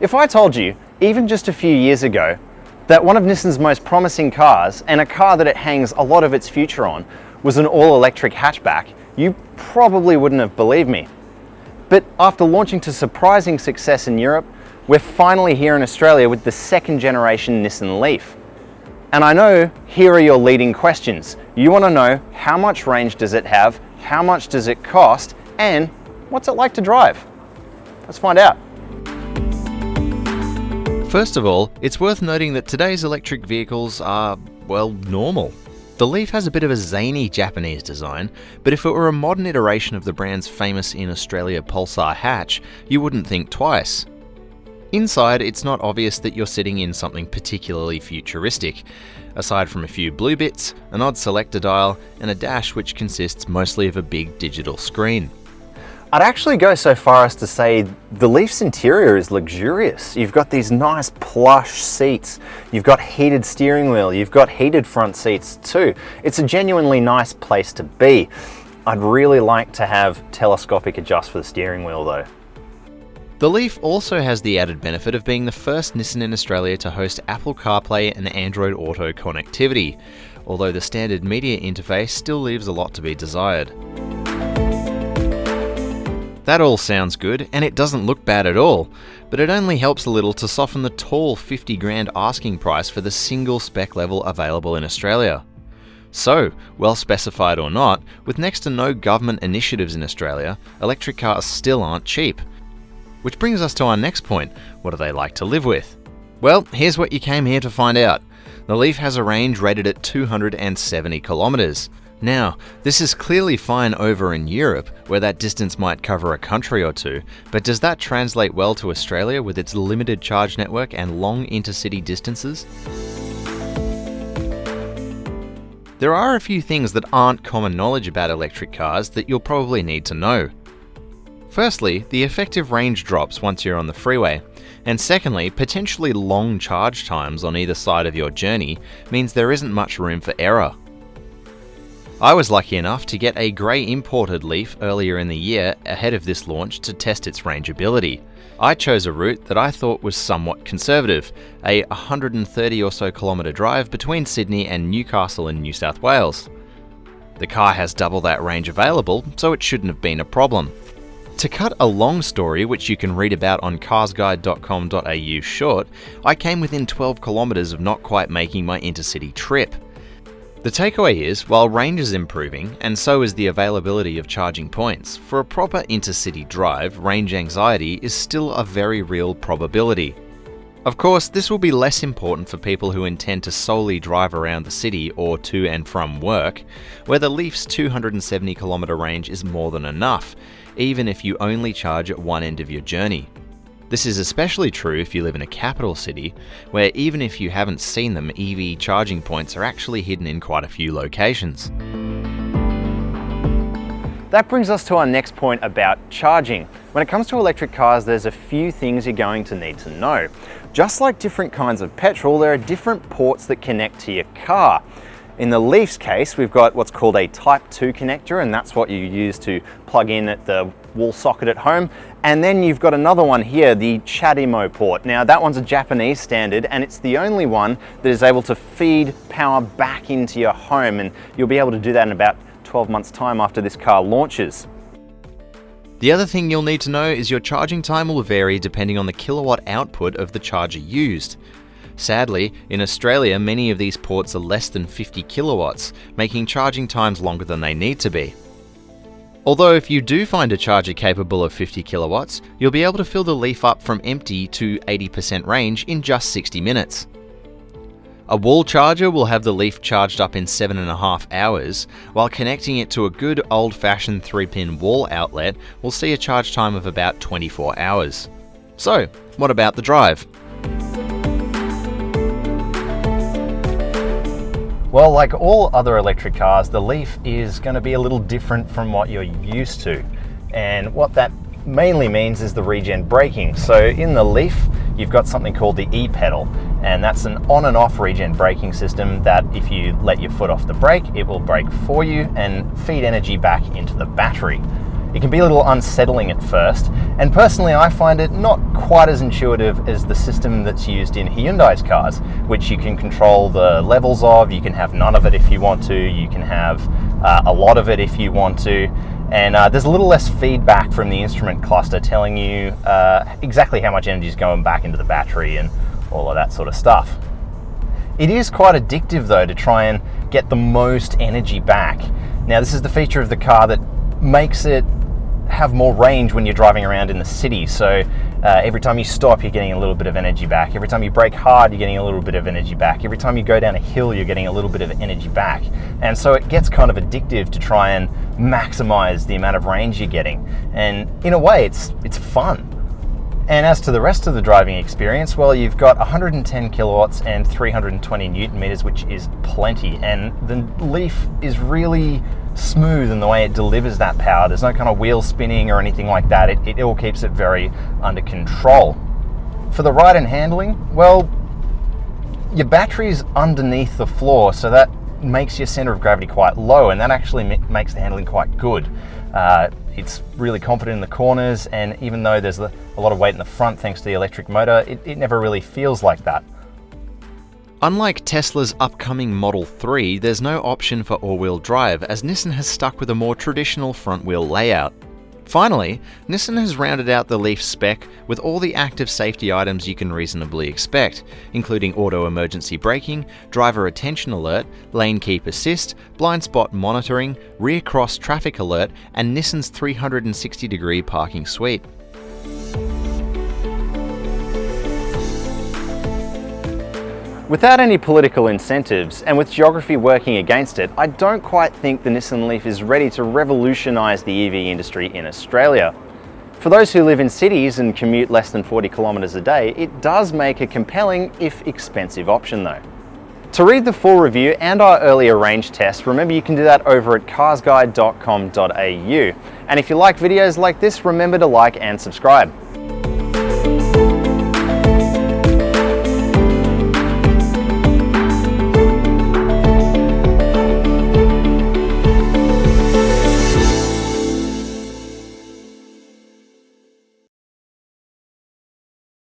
If I told you, even just a few years ago, that one of Nissan's most promising cars, and a car that it hangs a lot of its future on, was an all-electric hatchback, you probably wouldn't have believed me. But after launching to surprising success in Europe, we're finally here in Australia with the second generation Nissan Leaf. And I know here are your leading questions. You want to know how much range does it have, how much does it cost, and what's it like to drive? Let's find out. First of all, it's worth noting that today's electric vehicles are, well, normal. The Leaf has a bit of a zany Japanese design, but if it were a modern iteration of the brand's famous in Australia Pulsar hatch, you wouldn't think twice. Inside, it's not obvious that you're sitting in something particularly futuristic, aside from a few blue bits, an odd selector dial, and a dash which consists mostly of a big digital screen. I'd actually go so far as to say the Leaf's interior is luxurious. You've got these nice plush seats, you've got heated steering wheel, you've got heated front seats too. It's a genuinely nice place to be. I'd really like to have telescopic adjust for the steering wheel though. The Leaf also has the added benefit of being the first Nissan in Australia to host Apple CarPlay and Android Auto connectivity, although the standard media interface still leaves a lot to be desired. That all sounds good, and it doesn't look bad at all, but it only helps a little to soften the tall 50 grand asking price for the single spec level available in Australia. So, well specified or not, with next to no government initiatives in Australia, electric cars still aren't cheap. Which brings us to our next point, what do they like to live with? Well, here's what you came here to find out. The Leaf has a range rated at 270 kilometres. Now, this is clearly fine over in Europe, where that distance might cover a country or two, but does that translate well to Australia with its limited charge network and long intercity distances? There are a few things that aren't common knowledge about electric cars that you'll probably need to know. Firstly, the effective range drops once you're on the freeway, and secondly, potentially long charge times on either side of your journey means there isn't much room for error. I was lucky enough to get a grey imported Leaf earlier in the year ahead of this launch to test its rangeability. I chose a route that I thought was somewhat conservative, a 130 or so kilometre drive between Sydney and Newcastle in New South Wales. The car has double that range available, so it shouldn't have been a problem. To cut a long story, which you can read about on carsguide.com.au short, I came within 12 kilometres of not quite making my intercity trip. The takeaway is, while range is improving, and so is the availability of charging points, for a proper intercity drive, range anxiety is still a very real probability. Of course, this will be less important for people who intend to solely drive around the city or to and from work, where the Leaf's 270 kilometre range is more than enough, even if you only charge at one end of your journey. This is especially true if you live in a capital city, where even if you haven't seen them, EV charging points are actually hidden in quite a few locations. That brings us to our next point about charging. When it comes to electric cars, there's a few things you're going to need to know. Just like different kinds of petrol, there are different ports that connect to your car. In the Leaf's case, we've got what's called a Type 2 connector, and that's what you use to plug in at the wall socket at home. And then you've got another one here, the CHAdeMO port. Now that one's a Japanese standard, and it's the only one that is able to feed power back into your home, and you'll be able to do that in about 12 months' time after this car launches. The other thing you'll need to know is your charging time will vary depending on the kilowatt output of the charger used. Sadly, in Australia, many of these ports are less than 50 kilowatts, making charging times longer than they need to be. Although if you do find a charger capable of 50 kilowatts, you'll be able to fill the Leaf up from empty to 80% range in just 60 minutes. A wall charger will have the Leaf charged up in 7.5 hours, while connecting it to a good old-fashioned 3-pin wall outlet will see a charge time of about 24 hours. So, what about the drive? Well, like all other electric cars, the Leaf is going to be a little different from what you're used to. And what that mainly means is the regen braking. So in the Leaf, you've got something called the e-pedal, and that's an on and off regen braking system that if you let your foot off the brake, it will brake for you and feed energy back into the battery. It can be a little unsettling at first, and personally I find it not quite as intuitive as the system that's used in Hyundai's cars, which you can control the levels of. You can have none of it if you want to, you can have a lot of it if you want to, and there's a little less feedback from the instrument cluster telling you exactly how much energy is going back into the battery and all of that sort of stuff. It is quite addictive though to try and get the most energy back. Now this is the feature of the car that makes it have more range when you're driving around in the city. So every time you stop, you're getting a little bit of energy back. Every time you brake hard, you're getting a little bit of energy back. Every time you go down a hill, you're getting a little bit of energy back. And so it gets kind of addictive to try and maximize the amount of range you're getting. And in a way, it's fun. And as to the rest of the driving experience, well, you've got 110 kilowatts and 320 newton meters, which is plenty. And the Leaf is really smooth in the way it delivers that power. There's no kind of wheel spinning or anything like that. It all keeps it very under control. For the ride and handling, well, your battery's underneath the floor, so that makes your center of gravity quite low, and that actually makes the handling quite good. It's really confident in the corners, and even though there's a lot of weight in the front thanks to the electric motor, it never really feels like that. Unlike Tesla's upcoming Model 3, there's no option for all-wheel drive, as Nissan has stuck with a more traditional front-wheel layout. Finally, Nissan has rounded out the Leaf spec with all the active safety items you can reasonably expect, including auto emergency braking, driver attention alert, lane keep assist, blind spot monitoring, rear cross traffic alert, and Nissan's 360-degree parking suite. Without any political incentives, and with geography working against it, I don't quite think the Nissan Leaf is ready to revolutionise the EV industry in Australia. For those who live in cities and commute less than 40 kilometres a day, it does make a compelling, if expensive, option though. To read the full review and our earlier range test, remember you can do that over at carsguide.com.au. And if you like videos like this, remember to like and subscribe.